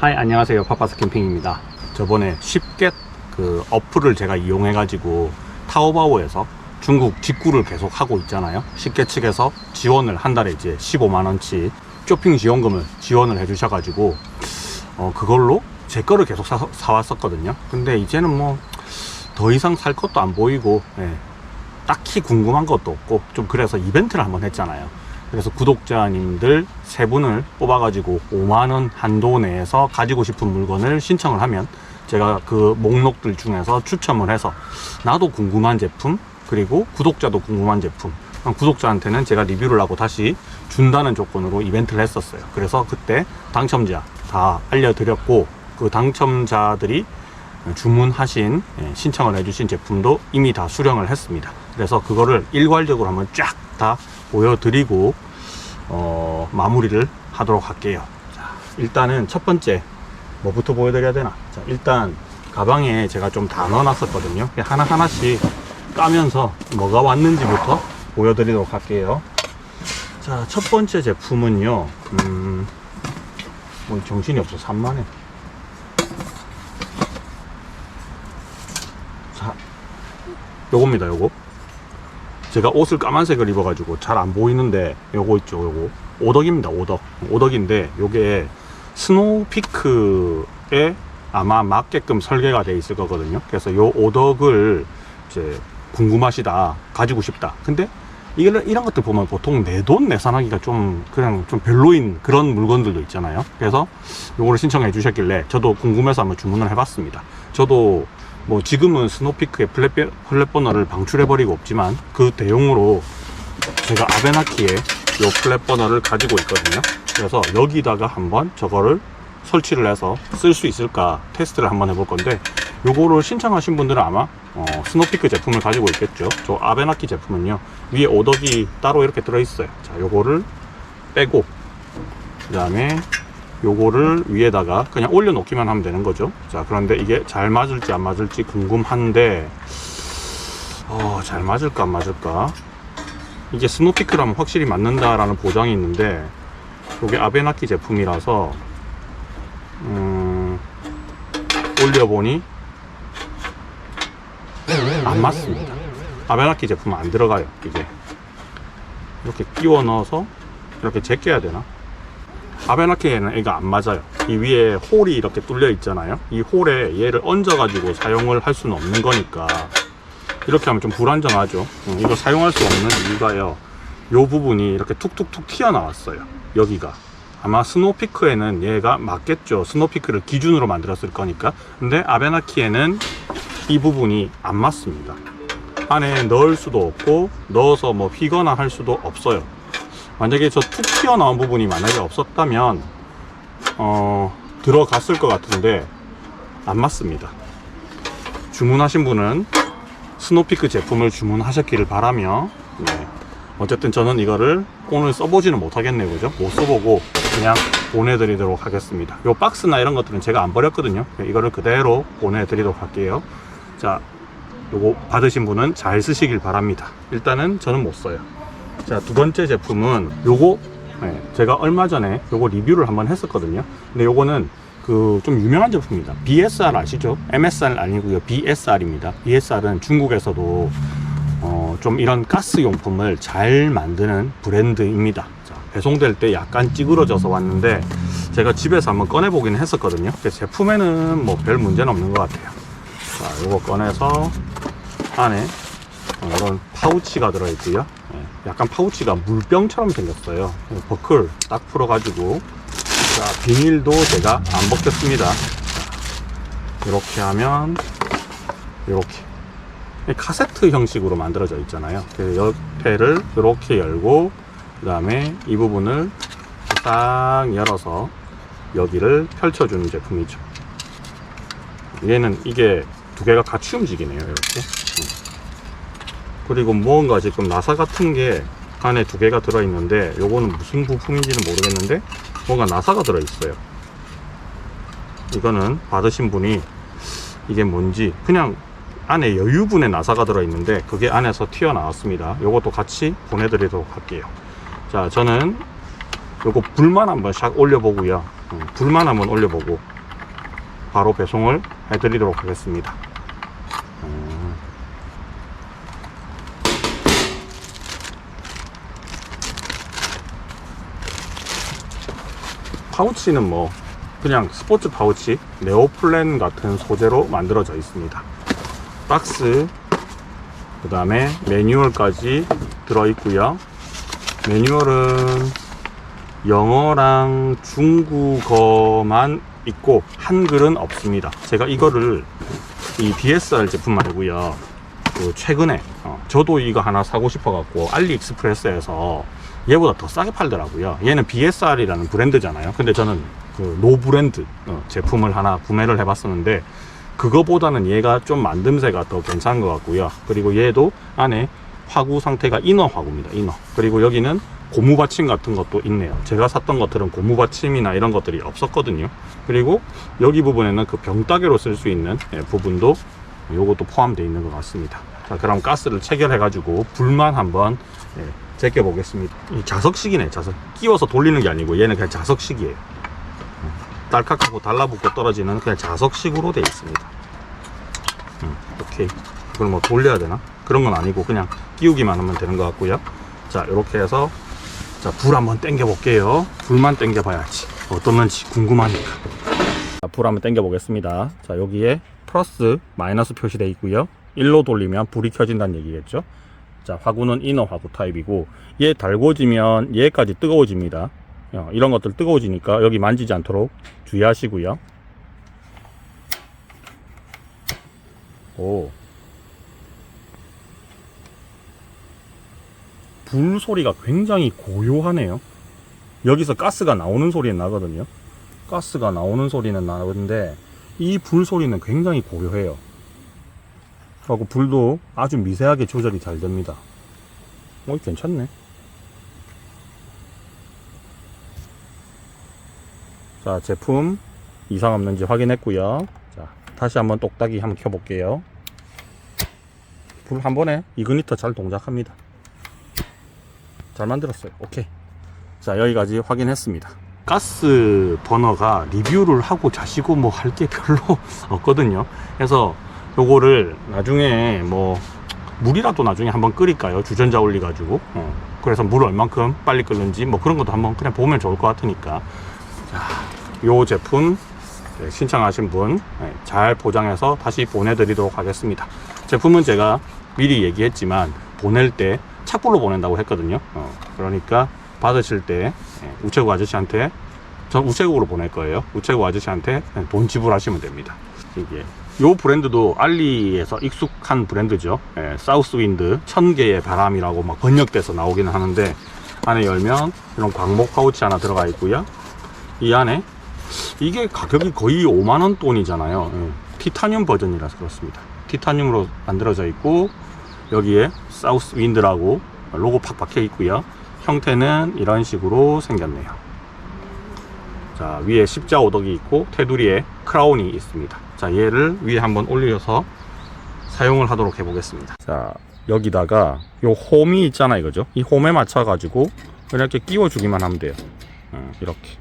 하이, 안녕하세요. 파파스 캠핑입니다. 저번에 쉽게 그 어플을 제가 이용해 가지고 타오바오에서 중국 직구를 계속 하고 있잖아요. 쉽게 측에서 지원을 한 달에 이제 15만원치 쇼핑 지원금을 지원을 해 주셔 가지고 그걸로 제 거를 계속 사왔었거든요. 근데 이제는 뭐 더 이상 살 것도 안 보이고, 딱히 궁금한 것도 없고, 좀 그래서 이벤트를 한번 했잖아요. 그래서 구독자님들 3분을 뽑아가지고 5만원 한도 내에서 가지고 싶은 물건을 신청을 하면 제가 그 목록들 중에서 추첨을 해서 나도 궁금한 제품, 그리고 구독자도 궁금한 제품, 구독자한테는 제가 리뷰를 하고 다시 준다는 조건으로 이벤트를 했었어요. 그래서 그때 당첨자 다 알려드렸고, 그 당첨자들이 주문하신, 신청을 해주신 제품도 이미 다 수령을 했습니다. 그래서 그거를 일괄적으로 한번 쫙 다 보여드리고 마무리를 하도록 할게요. 자, 일단은 첫 번째 뭐부터 보여드려야 되나? 자, 일단 가방에 제가 좀 다 넣어놨었거든요. 하나하나씩 까면서 뭐가 왔는지부터 보여드리도록 할게요. 자, 첫 번째 제품은요, 뭐 정신이 없어. 산만해. 자, 요겁니다. 요거 제가 옷을 까만색을 입어가지고 잘 안 보이는데, 요거 있죠, 요거 오덕입니다. 오덕인데 요게 스노우피크에 아마 맞게끔 설계가 돼 있을 거거든요. 그래서 요 오덕을 이제 궁금하시다, 가지고 싶다. 근데 이런 것들 보면 보통 내 돈 내산하기가 좀 그냥 좀 별로인 그런 물건들도 있잖아요. 그래서 요거를 신청해 주셨길래 저도 궁금해서 한번 주문을 해봤습니다. 저도 뭐 지금은 스노피크의 플랫 버너를 방출해 버리고 없지만 그 대용으로 제가 아베나키에 요 플랫 버너를 가지고 있거든요. 그래서 여기다가 한번 저거를 설치를 해서 쓸 수 있을까 테스트를 한번 해볼 건데, 요거를 신청하신 분들은 아마 스노피크 제품을 가지고 있겠죠. 저 아베나키 제품은요, 위에 오덕이 따로 이렇게 들어 있어요. 자, 요거를 빼고 그 다음에 요거를 위에다가 그냥 올려놓기만 하면 되는 거죠. 자, 그런데 이게 잘 맞을지 안 맞을지 궁금한데, 잘 맞을까 안 맞을까? 이게 스노피크라면 확실히 맞는다라는 보장이 있는데, 요게 아베나키 제품이라서 올려보니 안 맞습니다. 아베나키 제품은 안 들어가요. 이게 이렇게 끼워 넣어서 이렇게 제껴야 되나? 아베나키에는 이거 안 맞아요. 이 위에 홀이 이렇게 뚫려 있잖아요. 이 홀에 얘를 얹어 가지고 사용을 할 수는 없는 거니까 이렇게 하면 좀 불안정하죠. 이거 사용할 수 없는 이유가요, 요 부분이 이렇게 툭툭툭 튀어나왔어요. 여기가 아마 스노피크에는 얘가 맞겠죠. 스노피크를 기준으로 만들었을 거니까. 근데 아베나키에는 이 부분이 안 맞습니다. 안에 넣을 수도 없고 넣어서 뭐 휘거나 할 수도 없어요. 만약에 저 툭 튀어나온 부분이 만약에 없었다면 들어갔을 것 같은데 안 맞습니다. 주문하신 분은 스노피크 제품을 주문하셨기를 바라며, 어쨌든 저는 이거를 오늘 써보지는 못하겠네요. 그죠? 못 써보고 그냥 보내드리도록 하겠습니다. 요 박스나 이런 것들은 제가 안 버렸거든요. 이거를 그대로 보내드리도록 할게요. 자, 요거 받으신 분은 잘 쓰시길 바랍니다. 일단은 저는 못 써요. 자, 두 번째 제품은 요거, 제가 얼마 전에 요거 리뷰를 한번 했었거든요. 근데 요거는 그 좀 유명한 제품입니다. BSR 아시죠? MSR 아니고요, BSR입니다. BSR은 중국에서도 좀 이런 가스 용품을 잘 만드는 브랜드입니다. 자, 배송될 때 약간 찌그러져서 왔는데 제가 집에서 한번 꺼내 보기는 했었거든요. 제품에는 뭐 별 문제는 없는 것 같아요. 자, 요거 꺼내서 안에 이런 파우치가 들어있고요. 약간 파우치가 물병처럼 생겼어요. 버클 딱 풀어가지고, 자, 비닐도 제가 안 벗겼습니다. 이렇게 하면 이렇게 카세트 형식으로 만들어져 있잖아요. 옆에를 이렇게 열고 그 다음에 이 부분을 딱 열어서 여기를 펼쳐주는 제품이죠. 얘는 이게 두 개가 같이 움직이네요. 이렇게. 그리고 뭔가 지금 나사 같은 게 안에 두 개가 들어있는데, 요거는 무슨 부품인지는 모르겠는데 뭔가 나사가 들어있어요. 이거는 받으신 분이 이게 뭔지, 그냥 안에 여유분의 나사가 들어있는데 그게 안에서 튀어나왔습니다. 요것도 같이 보내드리도록 할게요. 자, 저는 요거 불만 한번 샥 올려보고요. 불만 한번 올려보고 바로 배송을 해드리도록 하겠습니다. 파우치는 뭐 그냥 스포츠 파우치 네오플랜 같은 소재로 만들어져 있습니다. 박스, 그 다음에 매뉴얼까지 들어있고요. 매뉴얼은 영어랑 중국어만 있고 한글은 없습니다. 제가 이거를 이 BSR 제품 말고요, 최근에 저도 이거 하나 사고 싶어 갖고 알리익스프레스에서 얘보다 더 싸게 팔더라고요. 얘는 BSR이라는 브랜드잖아요. 근데 저는 그 노 브랜드 제품을 하나 구매를 해봤었는데 그거보다는 얘가 좀 만듦새가 더 괜찮은 것 같고요. 그리고 얘도 안에 화구 상태가 이너 화구입니다. 이너. 그리고 여기는 고무 받침 같은 것도 있네요. 제가 샀던 것들은 고무 받침이나 이런 것들이 없었거든요. 그리고 여기 부분에는 그 병따개로 쓸 수 있는 부분도 요것도 포함되어 있는 것 같습니다. 자, 그럼 가스를 체결해 가지고 불만 한번 제껴 보겠습니다. 이 자석식이네. 자석 끼워서 돌리는 게 아니고 얘는 그냥 자석식이에요. 딸깍하고 달라붙고 떨어지는 그냥 자석식으로 되어 있습니다. 오케이. 이걸 뭐 돌려야 되나? 그런 건 아니고 그냥 끼우기만 하면 되는 것 같고요. 자, 이렇게 해서 자, 불 한번 당겨 볼게요. 불만 당겨 봐야지 어떻는지 궁금하니까. 자, 불 한번 당겨 보겠습니다. 자, 여기에 플러스 마이너스 표시되어 있고요. 1로 돌리면 불이 켜진다는 얘기겠죠. 자, 화구는 이너 화구 타입이고 얘 달궈지면 얘까지 뜨거워집니다. 이런 것들 뜨거워지니까 여기 만지지 않도록 주의하시고요. 오, 불 소리가 굉장히 고요하네요. 여기서 가스가 나오는 소리는 나거든요. 가스가 나오는 소리는 나는데 이 불 소리는 굉장히 고요해요. 하고 불도 아주 미세하게 조절이 잘 됩니다. 괜찮네. 자, 제품 이상 없는지 확인했고요. 자, 다시 한번 똑딱이 한번 켜볼게요. 불 한 번에 이그니터 잘 동작합니다. 잘 만들었어요. 오케이. 자, 여기까지 확인했습니다. 가스 버너가 리뷰를 하고 자시고 뭐 할 게 별로 없거든요. 그래서 요거를 나중에 뭐 물이라도 나중에 한번 끓일까요? 주전자 올려 가지고 그래서 물을 얼만큼 빨리 끓는지 뭐 그런 것도 한번 그냥 보면 좋을 것 같으니까. 자, 요 제품 신청하신 분 잘 포장해서 다시 보내드리도록 하겠습니다. 제품은 제가 미리 얘기했지만 보낼 때 착불로 보낸다고 했거든요. 그러니까 받으실 때 우체국 아저씨한테, 전 우체국으로 보낼 거예요. 우체국 아저씨한테 돈 지불하시면 됩니다. 이게 요 브랜드도 알리에서 익숙한 브랜드죠. 사우스윈드 1000개의 바람이라고 막 번역돼서 나오기는 하는데 안에 열면 이런 광목 파우치 하나 들어가 있고요. 이 안에 이게 가격이 거의 5만원 돈이잖아요. 티타늄 버전이라서 그렇습니다. 티타늄으로 만들어져 있고 여기에 사우스윈드라고 로고 팍 박혀 있고요. 형태는 이런 식으로 생겼네요. 자, 위에 십자 오덕이 있고 테두리에 크라운이 있습니다. 자, 얘를 위에 한번 올려서 사용을 하도록 해 보겠습니다. 자, 여기다가 요 홈이 있잖아 이거죠. 이 홈에 맞춰 가지고 이렇게 끼워 주기만 하면 돼요. 이렇게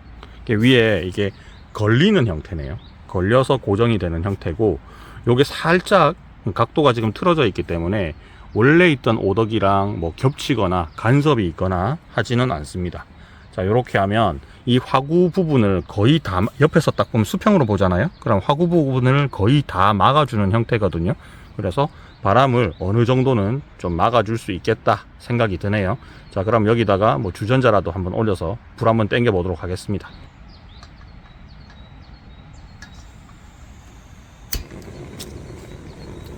위에 이게 걸리는 형태네요. 걸려서 고정이 되는 형태고 요게 살짝 각도가 지금 틀어져 있기 때문에 원래 있던 오덕이랑 뭐 겹치거나 간섭이 있거나 하지는 않습니다. 자, 이렇게 하면 이 화구 부분을 거의 다, 옆에서 딱 보면 수평으로 보잖아요. 그럼 화구 부분을 거의 다 막아주는 형태거든요. 그래서 바람을 어느 정도는 좀 막아줄 수 있겠다 생각이 드네요. 자, 그럼 여기다가 뭐 주전자라도 한번 올려서 불 한번 당겨 보도록 하겠습니다.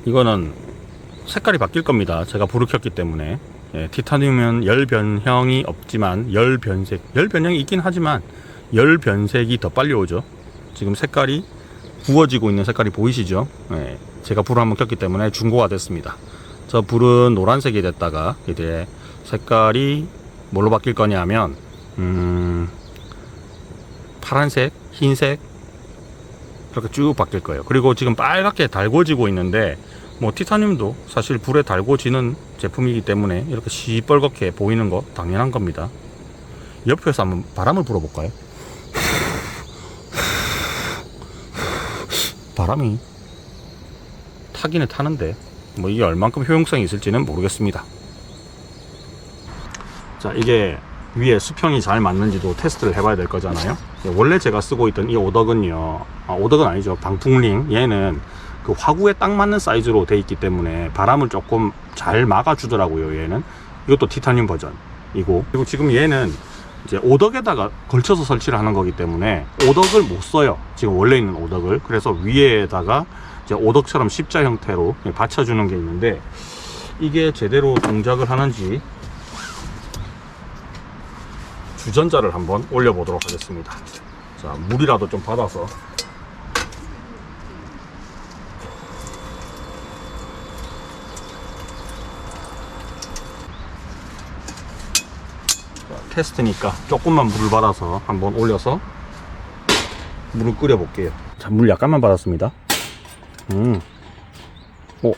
이거는 색깔이 바뀔 겁니다. 제가 불을 켰기 때문에. 티타늄은 열 변형이 없지만 열 변형이 있긴 하지만 열 변색이 더 빨리 오죠. 지금 색깔이 구워지고 있는 색깔이 보이시죠? 제가 불을 한번 켰기 때문에 중고가 됐습니다. 저 불은 노란색이 됐다가 이제 색깔이 뭘로 바뀔 거냐 하면 파란색, 흰색 이렇게 쭉 바뀔 거예요. 그리고 지금 빨갛게 달궈지고 있는데 뭐 티타늄도 사실 불에 달궈지는 제품이기 때문에 이렇게 시뻘겋게 보이는 거 당연한 겁니다. 옆에서 한번 바람을 불어볼까요? 바람이 타기는 타는데 뭐 이게 얼만큼 효용성이 있을지는 모르겠습니다. 자, 이게 위에 수평이 잘 맞는지도 테스트를 해봐야 될 거잖아요. 원래 제가 쓰고 있던 이 오덕은요, 오덕은 아니죠, 방풍링. 얘는 그 화구에 딱 맞는 사이즈로 돼 있기 때문에 바람을 조금 잘 막아주더라고요. 얘는 이것도 티타늄 버전이고, 그리고 지금 얘는 이제 오덕에다가 걸쳐서 설치를 하는 거기 때문에 오덕을 못 써요, 지금 원래 있는 오덕을. 그래서 위에다가 이제 오덕처럼 십자 형태로 받쳐주는 게 있는데, 이게 제대로 동작을 하는지 주전자를 한번 올려보도록 하겠습니다. 자, 물이라도 좀 받아서. 자, 테스트니까 조금만 물을 받아서 한번 올려서 물을 끓여 볼게요. 자, 물 약간만 받았습니다.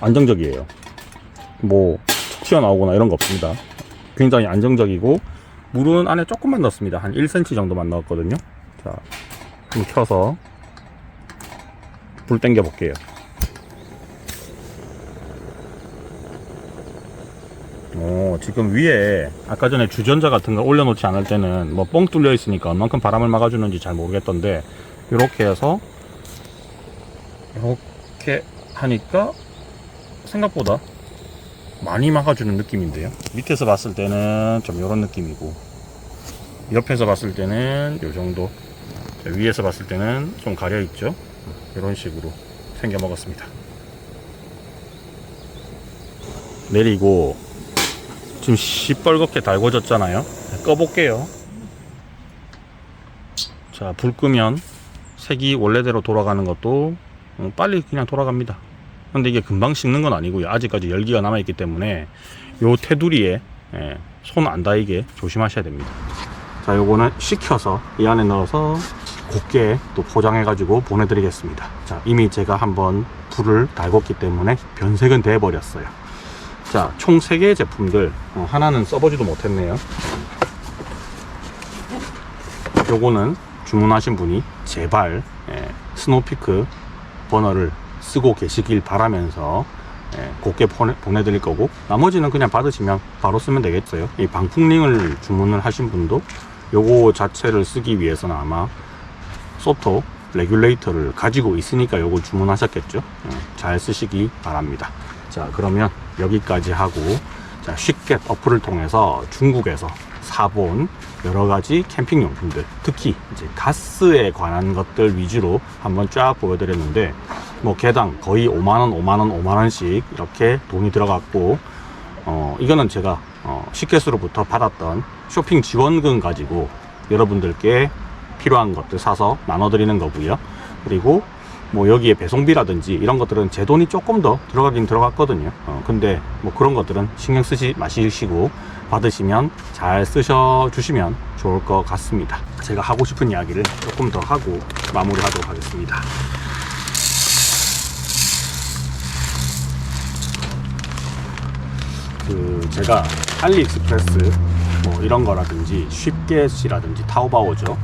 안정적이에요. 뭐 툭 튀어나오거나 이런 거 없습니다. 굉장히 안정적이고, 물은 안에 조금만 넣었습니다. 한 1cm 정도만 넣었거든요. 자, 좀 켜서 불 땡겨 볼게요. 지금 위에 아까 전에 주전자 같은 거 올려놓지 않을 때는 뭐 뻥 뚫려 있으니까 얼만큼 바람을 막아주는지 잘 모르겠던데, 이렇게 해서 이렇게 하니까 생각보다 많이 막아주는 느낌인데요. 밑에서 봤을 때는 좀 이런 느낌이고, 옆에서 봤을 때는 이 정도, 위에서 봤을 때는 좀 가려 있죠. 이런 식으로 생겨 먹었습니다. 내리고 지금 시뻘겋게 달궈졌잖아요. 꺼볼게요. 자, 불 끄면 색이 원래대로 돌아가는 것도 빨리 그냥 돌아갑니다. 근데 이게 금방 식는 건 아니고요. 아직까지 열기가 남아있기 때문에 요 테두리에 손 안 닿이게 조심하셔야 됩니다. 자, 요거는 식혀서 이 안에 넣어서 곱게 또 포장해 가지고 보내드리겠습니다. 자, 이미 제가 한번 불을 달궜기 때문에 변색은 돼 버렸어요. 자, 총 3개의 제품들, 하나는 써보지도 못했네요. 요거는 주문하신 분이 제발 스노피크 버너를 쓰고 계시길 바라면서 곱게 보내드릴 거고, 나머지는 그냥 받으시면 바로 쓰면 되겠어요. 이 방풍링을 주문을 하신 분도 요거 자체를 쓰기 위해서는 아마 소토 레귤레이터를 가지고 있으니까 요거 주문하셨겠죠. 잘 쓰시기 바랍니다. 자, 그러면 여기까지 하고, 자, 쉽게 어플을 통해서 중국에서 사본 여러가지 캠핑 용품들, 특히 이제 가스에 관한 것들 위주로 한번 쫙 보여드렸는데, 뭐 개당 거의 5만원 5만원 5만원씩 이렇게 돈이 들어갔고, 이거는 제가 시켓으로부터 받았던 쇼핑 지원금 가지고 여러분들께 필요한 것들 사서 나눠드리는 거고요. 그리고 뭐 여기에 배송비라든지 이런 것들은 제 돈이 조금 더 들어가긴 들어갔거든요. 근데 뭐 그런 것들은 신경 쓰지 마시고 받으시면 잘 쓰셔 주시면 좋을 것 같습니다. 제가 하고 싶은 이야기를 조금 더 하고 마무리하도록 하겠습니다. 제가 알리익스프레스 뭐 이런 거라든지 쉽게시라든지 타오바오죠.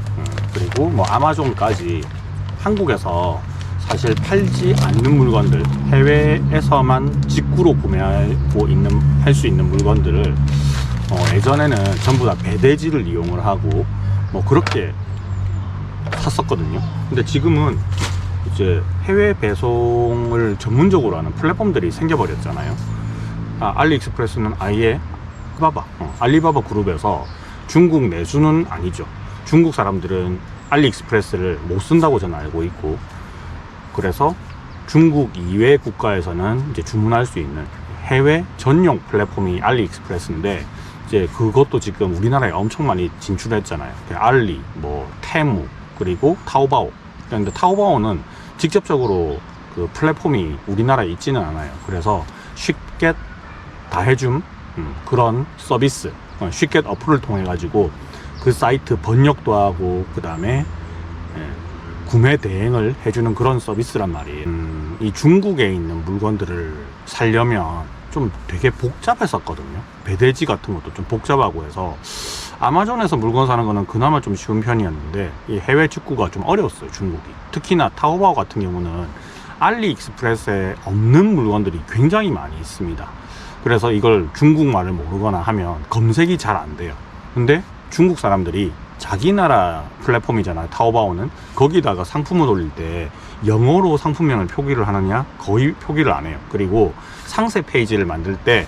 그리고 뭐 아마존까지 한국에서 사실 팔지 않는 물건들, 해외에서만 직구로 구매하고 할 수 있는 물건들을 예전에는 전부 다 배대지를 이용을 하고 뭐 그렇게 샀었거든요. 근데 지금은 이제 해외 배송을 전문적으로 하는 플랫폼들이 생겨버렸잖아요. 알리익스프레스는 아예 알리바바 그룹에서 중국 내수는 아니죠. 중국 사람들은 알리익스프레스를 못 쓴다고 저는 알고 있고, 그래서 중국 이외 국가에서는 이제 주문할 수 있는 해외 전용 플랫폼이 알리익스프레스인데, 이제 그것도 지금 우리나라에 엄청 많이 진출했잖아요. 알리, 뭐 테무, 그리고 타오바오. 근데 타오바오는 직접적으로 그 플랫폼이 우리나라에 있지는 않아요. 그래서 쉽게 다 해줌 그런 서비스, 쉽게 어플을 통해 가지고 그 사이트 번역도 하고, 그 다음에 구매 대행을 해주는 그런 서비스란 말이에요. 이 중국에 있는 물건들을 사려면 좀 되게 복잡했었거든요. 배대지 같은 것도 좀 복잡하고 해서 아마존에서 물건 사는 거는 그나마 좀 쉬운 편이었는데, 이 해외 직구가 좀 어려웠어요, 중국이. 특히나 타오바오 같은 경우는 알리익스프레스에 없는 물건들이 굉장히 많이 있습니다. 그래서 이걸 중국말을 모르거나 하면 검색이 잘 안 돼요. 근데 중국 사람들이 자기 나라 플랫폼이잖아요. 타오바오는. 거기다가 상품을 올릴 때 영어로 상품명을 표기를 하느냐? 거의 표기를 안 해요. 그리고 상세 페이지를 만들 때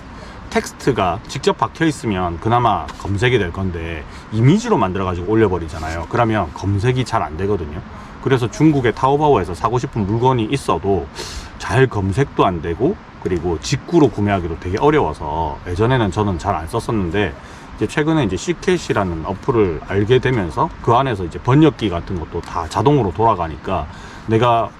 텍스트가 직접 박혀 있으면 그나마 검색이 될 건데 이미지로 만들어 가지고 올려버리잖아요. 그러면 검색이 잘 안 되거든요. 그래서 중국의 타오바오에서 사고 싶은 물건이 있어도 잘 검색도 안 되고, 그리고 직구로 구매하기도 되게 어려워서 예전에는 저는 잘 안 썼었는데, 이제 최근에 이제 C캣이라는 어플을 알게 되면서 그 안에서 이제 번역기 같은 것도 다 자동으로 돌아가니까 내가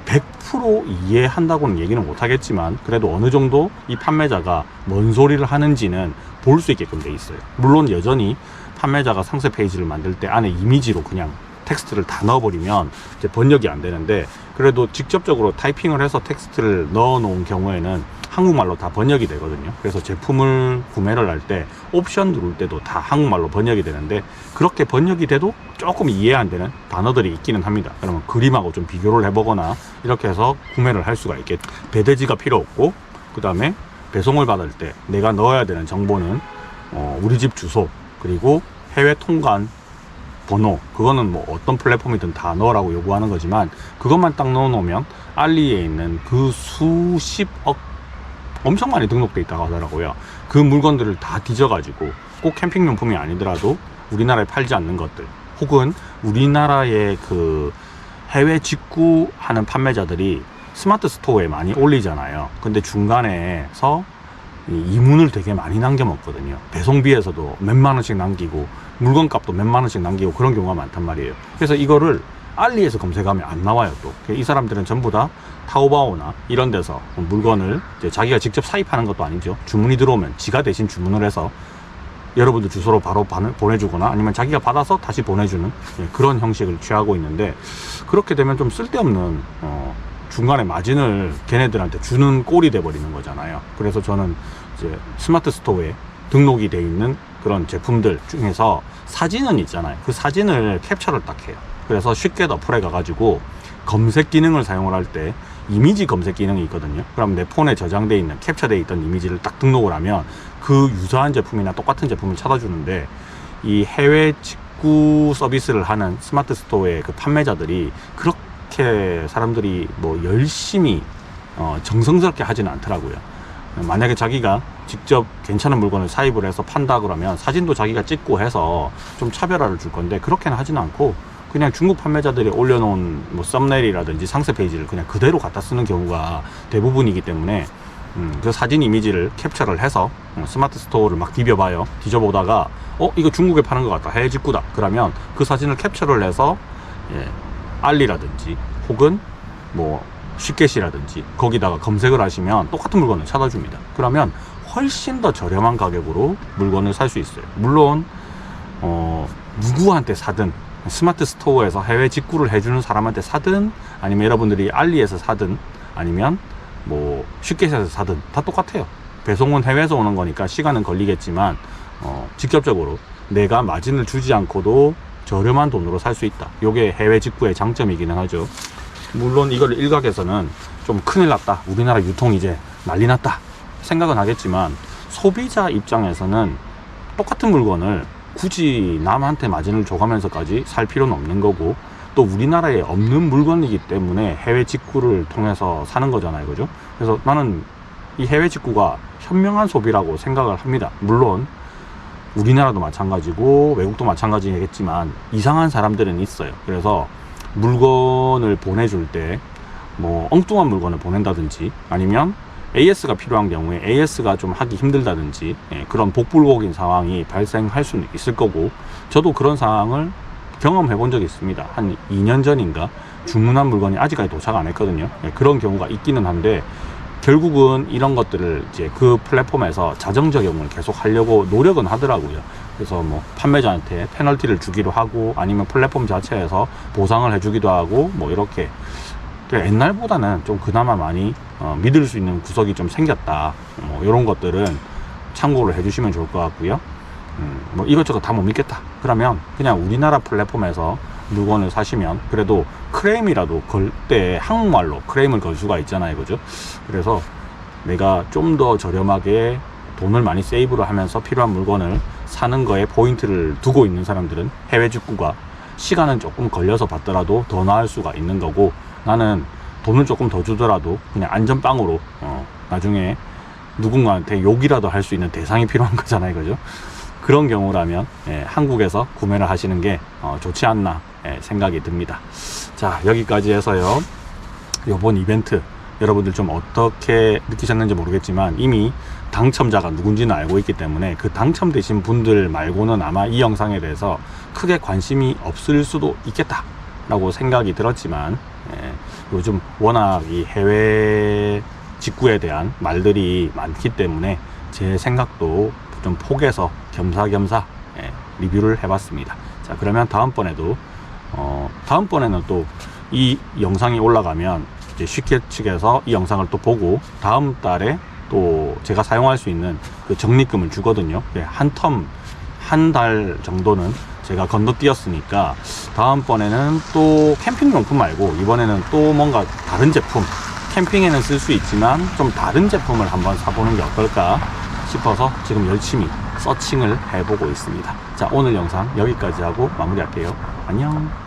100% 이해한다고는 얘기는 못 하겠지만 그래도 어느 정도 이 판매자가 뭔 소리를 하는지는 볼 수 있게끔 돼 있어요. 물론 여전히 판매자가 상세 페이지를 만들 때 안에 이미지로 그냥 텍스트를 다 넣어버리면 이제 번역이 안 되는데, 그래도 직접적으로 타이핑을 해서 텍스트를 넣어 놓은 경우에는 한국말로 다 번역이 되거든요. 그래서 제품을 구매를 할 때 옵션 누를 때도 다 한국말로 번역이 되는데, 그렇게 번역이 돼도 조금 이해 안 되는 단어들이 있기는 합니다. 그러면 그림하고 좀 비교를 해보거나 이렇게 해서 구매를 할 수가 있겠죠. 배대지가 필요 없고, 그 다음에 배송을 받을 때 내가 넣어야 되는 정보는 우리 집 주소, 그리고 해외 통관 번호, 그거는 뭐 어떤 플랫폼이든 다 넣으라고 요구하는 거지만 그것만 딱 넣어 놓으면 알리에 있는 그 수십억, 엄청 많이 등록돼 있다고 하더라고요. 그 물건들을 다 뒤져가지고 꼭 캠핑용품이 아니더라도 우리나라에 팔지 않는 것들, 혹은 우리나라의 그 해외 직구하는 판매자들이 스마트 스토어에 많이 올리잖아요. 근데 중간에서 이문을 되게 많이 남겨 먹거든요. 배송비에서도 몇만 원씩 남기고 물건값도 몇만 원씩 남기고 그런 경우가 많단 말이에요. 그래서 이거를 알리에서 검색하면 안 나와요. 또 이 사람들은 전부 다 타오바오나 이런 데서 물건을 이제 자기가 직접 사입하는 것도 아니죠. 주문이 들어오면 지가 대신 주문을 해서 여러분들 주소로 바로 보내주거나 아니면 자기가 받아서 다시 보내주는 그런 형식을 취하고 있는데, 그렇게 되면 좀 쓸데없는 중간에 마진을 걔네들한테 주는 꼴이 돼버리는 거잖아요. 그래서 저는 이제 스마트 스토어에 등록이 돼 있는 그런 제품들 중에서 사진은 있잖아요. 그 사진을 캡처를 딱 해요. 그래서 쉽게 어플에 가가지고 검색 기능을 사용을 할 때 이미지 검색 기능이 있거든요. 그럼 내 폰에 저장되어 있는 캡처되어 있던 이미지를 딱 등록을 하면 그 유사한 제품이나 똑같은 제품을 찾아주는데, 이 해외 직구 서비스를 하는 스마트 스토어의 그 판매자들이 그렇게 사람들이 뭐 열심히 정성스럽게 하지는 않더라고요. 만약에 자기가 직접 괜찮은 물건을 사입을 해서 판다 그러면 사진도 자기가 찍고 해서 좀 차별화를 줄 건데, 그렇게는 하지는 않고 그냥 중국 판매자들이 올려놓은 뭐 썸네일이라든지 상세 페이지를 그냥 그대로 갖다 쓰는 경우가 대부분이기 때문에 그 사진 이미지를 캡처를 해서 스마트 스토어를 막 뒤져봐요. 뒤져보다가 이거 중국에 파는 것 같다, 해외 직구다, 그러면 그 사진을 캡처를 해서 알리라든지 혹은 뭐 쉽게시라든지 거기다가 검색을 하시면 똑같은 물건을 찾아줍니다. 그러면 훨씬 더 저렴한 가격으로 물건을 살 수 있어요. 물론 누구한테 사든, 스마트 스토어에서 해외 직구를 해주는 사람한테 사든, 아니면 여러분들이 알리에서 사든, 아니면 뭐 쉽게시에서 사든 다 똑같아요. 배송은 해외에서 오는 거니까 시간은 걸리겠지만 직접적으로 내가 마진을 주지 않고도 저렴한 돈으로 살 수 있다. 이게 해외 직구의 장점이기는 하죠. 물론 이걸 일각에서는 좀 큰일 났다, 우리나라 유통 이제 난리 났다 생각은 하겠지만, 소비자 입장에서는 똑같은 물건을 굳이 남한테 마진을 줘가면서까지 살 필요는 없는 거고, 또 우리나라에 없는 물건이기 때문에 해외 직구를 통해서 사는 거잖아요, 그죠? 그래서 나는 이 해외 직구가 현명한 소비라고 생각을 합니다. 물론 우리나라도 마찬가지고 외국도 마찬가지겠지만 이상한 사람들은 있어요. 그래서 물건을 보내줄 때 뭐 엉뚱한 물건을 보낸다든지, 아니면 AS가 필요한 경우에 AS가 좀 하기 힘들다든지 그런 복불복인 상황이 발생할 수는 있을 거고, 저도 그런 상황을 경험해 본 적이 있습니다. 한 2년 전인가 주문한 물건이 아직까지 도착 안 했거든요. 그런 경우가 있기는 한데, 결국은 이런 것들을 이제 그 플랫폼에서 자정 적용을 계속 하려고 노력은 하더라고요. 그래서 뭐 판매자한테 페널티를 주기도 하고, 아니면 플랫폼 자체에서 보상을 해주기도 하고, 뭐 이렇게 옛날보다는 좀 그나마 많이 믿을 수 있는 구석이 좀 생겼다. 뭐 이런 것들은 참고를 해주시면 좋을 것 같고요. 뭐 이것저것 다 못 믿겠다 그러면 그냥 우리나라 플랫폼에서 물건을 사시면 그래도 크레임이라도 걸 때 한국말로 크레임을 걸 수가 있잖아요, 그죠? 그래서 내가 좀 더 저렴하게 돈을 많이 세이브를 하면서 필요한 물건을 사는 거에 포인트를 두고 있는 사람들은 해외 직구가 시간은 조금 걸려서 받더라도 더 나을 수가 있는 거고, 나는 돈을 조금 더 주더라도 그냥 안전빵으로 나중에 누군가한테 욕이라도 할 수 있는 대상이 필요한 거잖아요, 그죠? 그런 경우라면 한국에서 구매를 하시는 게 좋지 않나 생각이 듭니다. 자, 여기까지 해서요, 이번 이벤트 여러분들 좀 어떻게 느끼셨는지 모르겠지만 이미 당첨자가 누군지는 알고 있기 때문에 그 당첨되신 분들 말고는 아마 이 영상에 대해서 크게 관심이 없을 수도 있겠다 라고 생각이 들었지만, 요즘 워낙 이 해외 직구에 대한 말들이 많기 때문에 제 생각도 좀 포개서 겸사겸사 리뷰를 해봤습니다. 자, 그러면 다음번에는 또 이 영상이 올라가면 이제 쉽게 측에서 이 영상을 또 보고 다음 달에 또 제가 사용할 수 있는 그 적립금을 주거든요. 한 달 정도는 제가 건너뛰었으니까 다음번에는 또 캠핑용품 말고 이번에는 또 뭔가 다른 제품, 캠핑에는 쓸 수 있지만 좀 다른 제품을 한번 사보는 게 어떨까 싶어서 지금 열심히 서칭을 해보고 있습니다. 자, 오늘 영상 여기까지 하고 마무리할게요. 안녕.